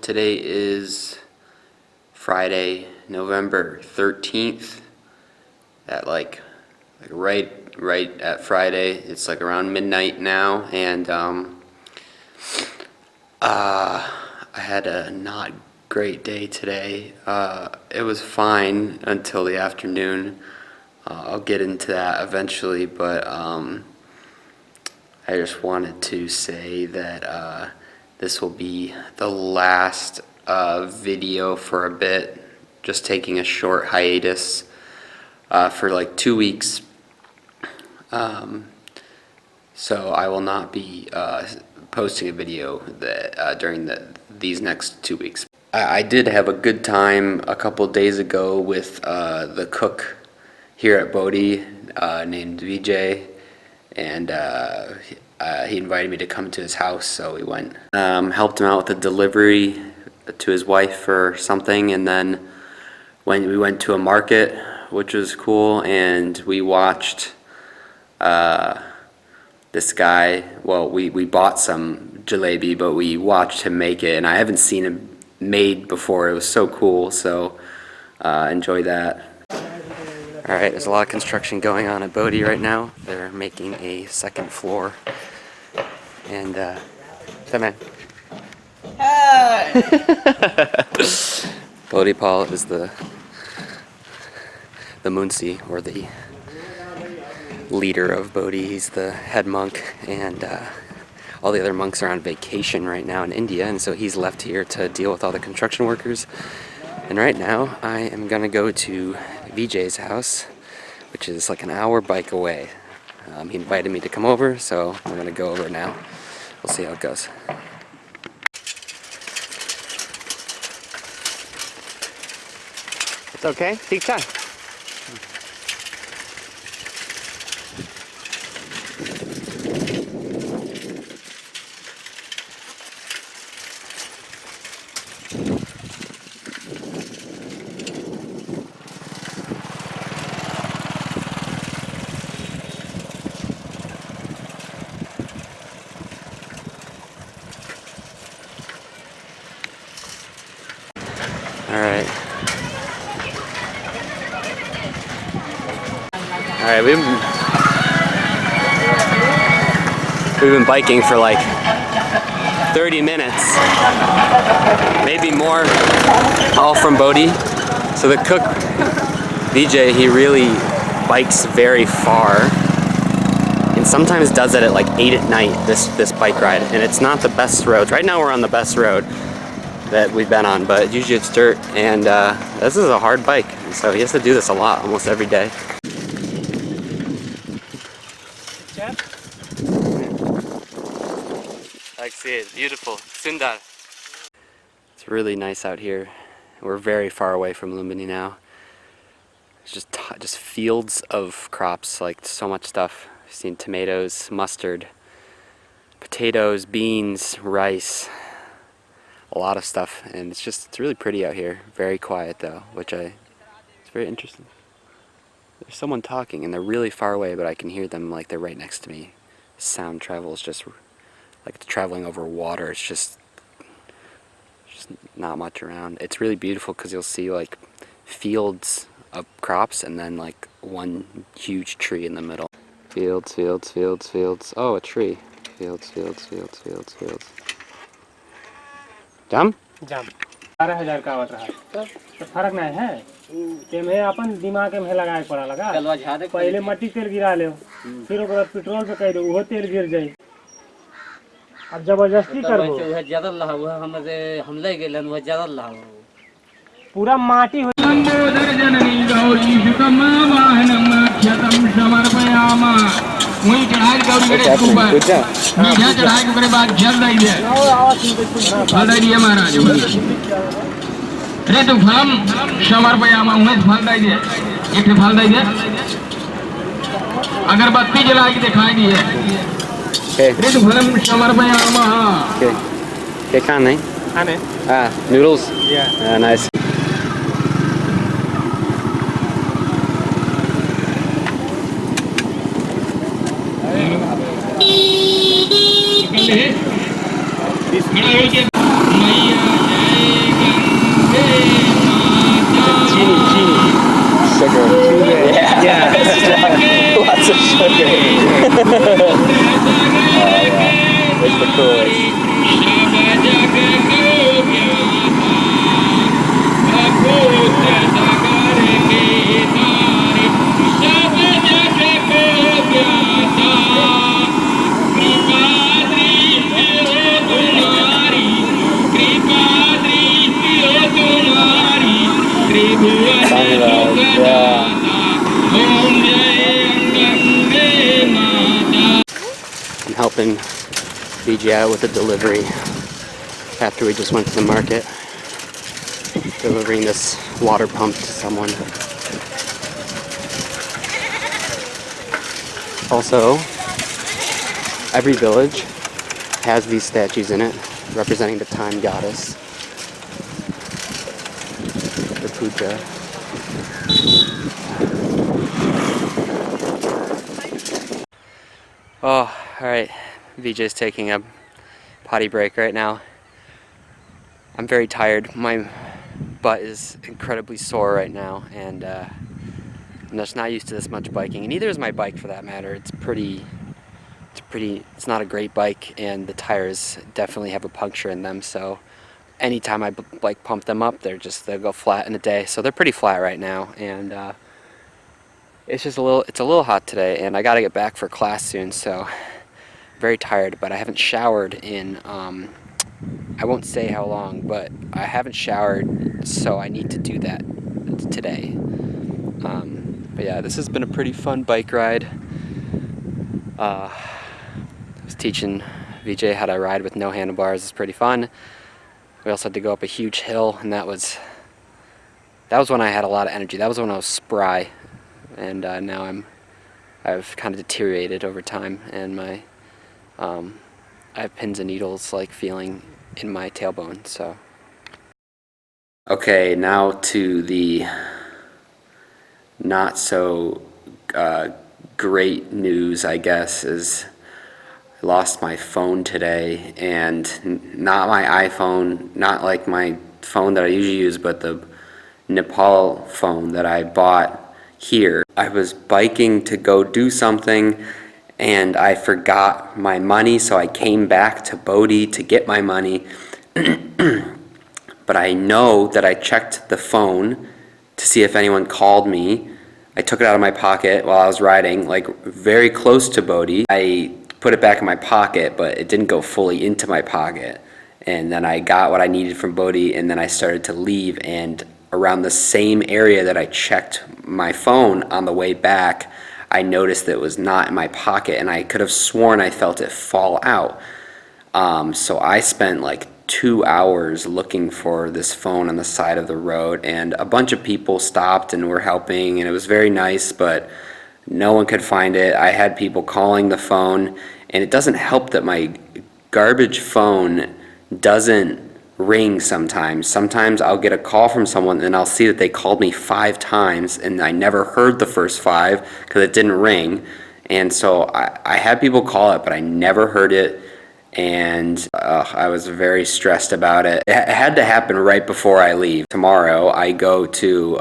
Today is Friday, November 13th at like right at Friday. It's like around midnight now, and I had a not great day today. It was fine until the afternoon. I'll get into that eventually, but I just wanted to say that this will be the last video for a bit, just taking a short hiatus for like 2 weeks. So I will not be posting a video during these next 2 weeks. I did have a good time a couple days ago with the cook here at Bodhi named Vijay, and he invited me to come to his house, so we went. Helped him out with a delivery to his wife or something, and then when we went to a market, which was cool, and we watched this guy. Well, we bought some jalebi, but we watched him make it, and I haven't seen him made before. It was so cool, so enjoy that. Alright, there's a lot of construction going on at Bodhi right now. They're making a second floor. And, come on. Hi! Bodhi Paul is the Munsi, or the leader of Bodhi. He's the head monk, and all the other monks are on vacation right now in India, and so he's left here to deal with all the construction workers. And right now, I am gonna go to Vijay's house, which is like an hour bike away. He invited me to come over, so I'm gonna go over now. We'll see how it goes. It's okay? Take time. Alright, we've been biking for like 30 minutes, maybe more, all from Bodhi. So the cook, Vijay, he really bikes very far, and sometimes does it at like 8 at night, this bike ride, and it's not the best roads. Right now we're on the best road that we've been on, but usually it's dirt, and this is a hard bike, so he has to do this a lot, almost every day. I see it, beautiful, Sundar. It's really nice out here. We're very far away from Lumbini now. It's just fields of crops, like so much stuff. I've seen tomatoes, mustard, potatoes, beans, rice, a lot of stuff, and it's really pretty out here. Very quiet though, it's very interesting. There's someone talking, and they're really far away, but I can hear them like they're right next to me. Sound travels just like it's traveling over water. It's just not much around. It's really beautiful because you'll see like fields of crops and then like one huge tree in the middle. Fields, fields, fields, fields. Oh, a tree. Fields, fields, fields, fields, fields. Jump? Jump. 12,000 का आवत रहा तो फर्क नहीं है कि मैं अपन दिमाग में लगाए पड़ा लगा पहले मट्टी तेल गिरा ले फिर ओकर बाद पेट्रोल पे कह दो वो तेल गिर जाए अब जबरदस्ती कर दो वो ज्यादा लहा वो हम ले गेलन वो ज्यादा लहा पूरा माटी हो संबोधर जननी गौरी शुकमा वाहनम क्षतम समर्पयामा वही चढ़ाई गौरी गणेश ऊपर मीठा चढ़ाई के बाद जल रही है फल दे दिए महाराज रे तो फलम समर्पयामा उन्हें फल दे दिए एक फल दे दिए अगरबत्ती जला के दिखाई दी है रे तो फलम समर्पयामा क्या खाना है? खाने noodles? Yeah, nice. मैया जय It's the coolest. Yeah. I'm helping Vijay out with the delivery after we just went to the market, delivering this water pump to someone. Also, every village has these statues in it representing the time goddess, the puja. Oh, alright. Vijay's taking a potty break right now. I'm very tired. My butt is incredibly sore right now, and I'm just not used to this much biking. And neither is my bike, for that matter. It's not a great bike, and the tires definitely have a puncture in them. So anytime I like pump them up, they'll go flat in a day. So they're pretty flat right now, and it's a little hot today, and I gotta get back for class soon. So very tired, but I haven't showered in I won't say how long, but I haven't showered, so I need to do that today. But yeah, this has been a pretty fun bike ride. I was teaching Vijay how to ride with no handlebars. It's pretty fun. We also had to go up a huge hill, and that was when I had a lot of energy. That was when I was spry, and now I've kind of deteriorated over time, and I have pins and needles like feeling in my tailbone. So okay, now to the not so great news, I guess, is I lost my phone today, and not my iPhone, not like my phone that I usually use, but the Nepal phone that I bought here. I was biking to go do something, and I forgot my money, so I came back to Bodhi to get my money. But I know that I checked the phone to see if anyone called me. I took it out of my pocket while I was riding, like very close to Bodhi. I put it back in my pocket, but it didn't go fully into my pocket. And then I got what I needed from Bodhi, and then I started to leave, and around the same area that I checked my phone on the way back, I noticed that it was not in my pocket, and I could have sworn I felt it fall out. So I spent like 2 hours looking for this phone on the side of the road, and a bunch of people stopped and were helping, and it was very nice, but no one could find it. I had people calling the phone, and it doesn't help that my garbage phone doesn't ring sometimes. Sometimes I'll get a call from someone and I'll see that they called me 5 times and I never heard the first 5 because it didn't ring. And so I had people call it, but I never heard it, and I was very stressed about it. It had to happen right before I leave. Tomorrow I go to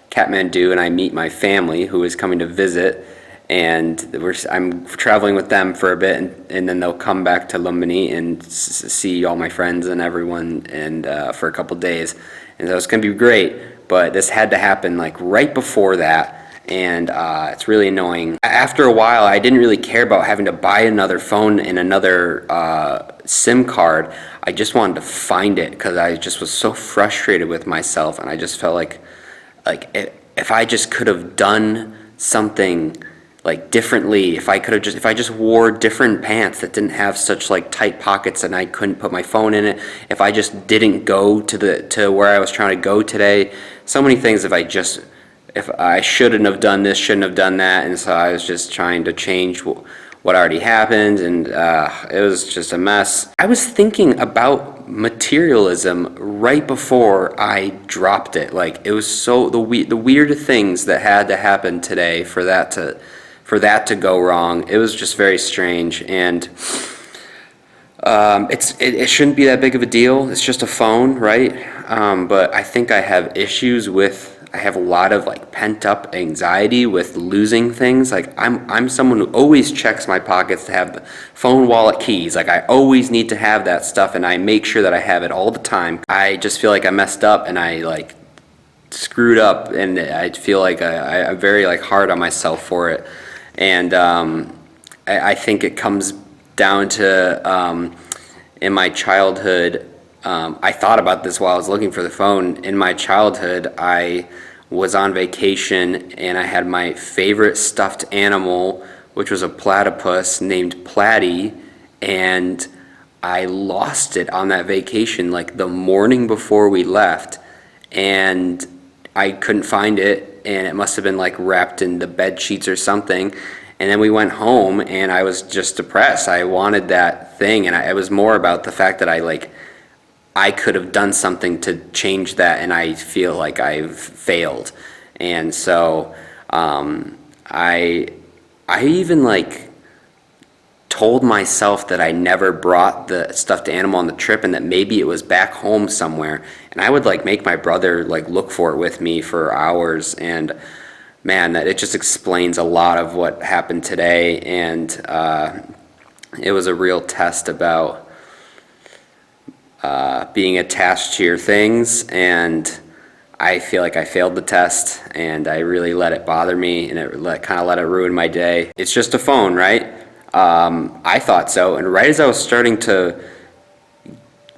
Kathmandu and I meet my family who is coming to visit, and I'm traveling with them for a bit, and then they'll come back to Lumbini and see all my friends and everyone, and for a couple days, and so it's gonna be great. But this had to happen like right before that, and it's really annoying. After a while, I didn't really care about having to buy another phone and another SIM card. I just wanted to find it because I just was so frustrated with myself, and I just felt like if I just could have done something like differently, if I just wore different pants that didn't have such like tight pockets and I couldn't put my phone in it, if I just didn't go to where I was trying to go today, so many things. If I shouldn't have done this, shouldn't have done that, and so I was just trying to change what already happened, and it was just a mess. I was thinking about materialism right before I dropped it. Like, it was so the weird things that had to happen today for that to go wrong. It was just very strange, and it shouldn't be that big of a deal. It's just a phone, right? But I think I have issues with I have a lot of like pent up anxiety with losing things. Like I'm someone who always checks my pockets to have the phone, wallet, keys. Like I always need to have that stuff, and I make sure that I have it all the time. I just feel like I messed up and I like screwed up, and I feel like I'm very like hard on myself for it. And I think it comes down to in my childhood. I thought about this while I was looking for the phone. In my childhood, I was on vacation and I had my favorite stuffed animal, which was a platypus named Platy, and I lost it on that vacation like the morning before we left, and I couldn't find it, and it must have been like wrapped in the bed sheets or something. And then we went home and I was just depressed. I wanted that thing, and it was more about the fact that I could have done something to change that, and I feel like I've failed. And so I even like told myself that I never brought the stuffed animal on the trip, and that maybe it was back home somewhere. And I would like make my brother like look for it with me for hours. And man, that it just explains a lot of what happened today. And it was a real test about being attached to your things, and I feel like I failed the test, and I really let it bother me, and it kind of let it ruin my day. It's just a phone, right? I thought so, and right as I was starting to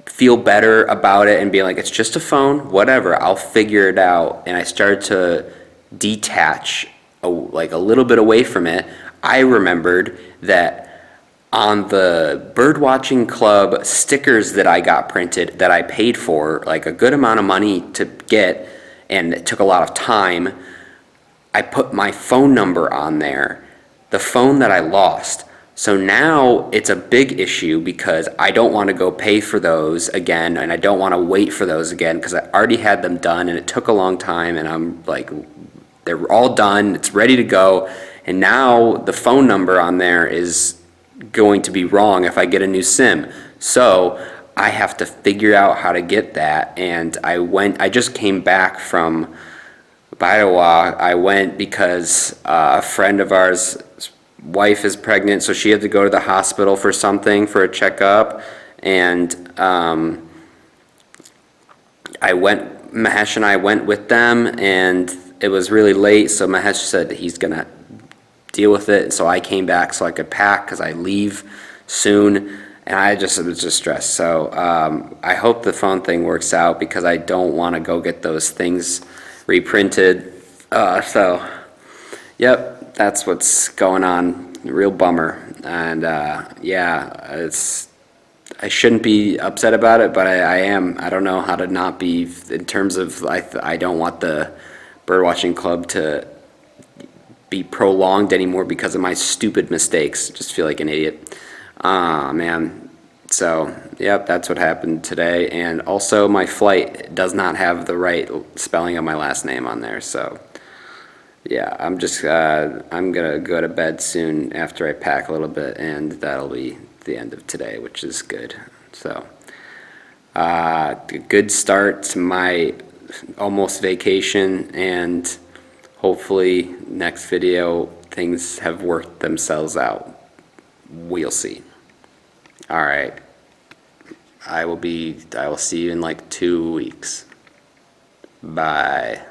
feel better about it and be like, it's just a phone, whatever, I'll figure it out, and I started to detach like a little bit away from it, I remembered that on the birdwatching club stickers that I got printed, that I paid for like a good amount of money to get, and it took a lot of time, I put my phone number on there, the phone that I lost. So now it's a big issue because I don't want to go pay for those again, and I don't want to wait for those again because I already had them done and it took a long time, and I'm like, they're all done, it's ready to go, and now the phone number on there is going to be wrong if I get a new SIM. So I have to figure out how to get that. And I just came back from Baidoa. I went because a friend of ours' wife is pregnant, so she had to go to the hospital for something, for a checkup. And Mahesh and I went with them, and it was really late, so Mahesh said that he's gonna deal with it. So I came back so I could pack because I leave soon, and I was just stressed. So I hope the phone thing works out because I don't want to go get those things reprinted. So yep, that's what's going on. Real bummer. And yeah, I shouldn't be upset about it, but I am. I don't know how to not be, in terms of I don't want the birdwatching club to be prolonged anymore because of my stupid mistakes. Just feel like an idiot. Man. So, yep, that's what happened today. And also my flight does not have the right spelling of my last name on there. So, yeah, I'm gonna go to bed soon after I pack a little bit, and that'll be the end of today, which is good. So, good start to my almost vacation, and hopefully next video things have worked themselves out. We'll see. All right. I will see you in like 2 weeks. Bye.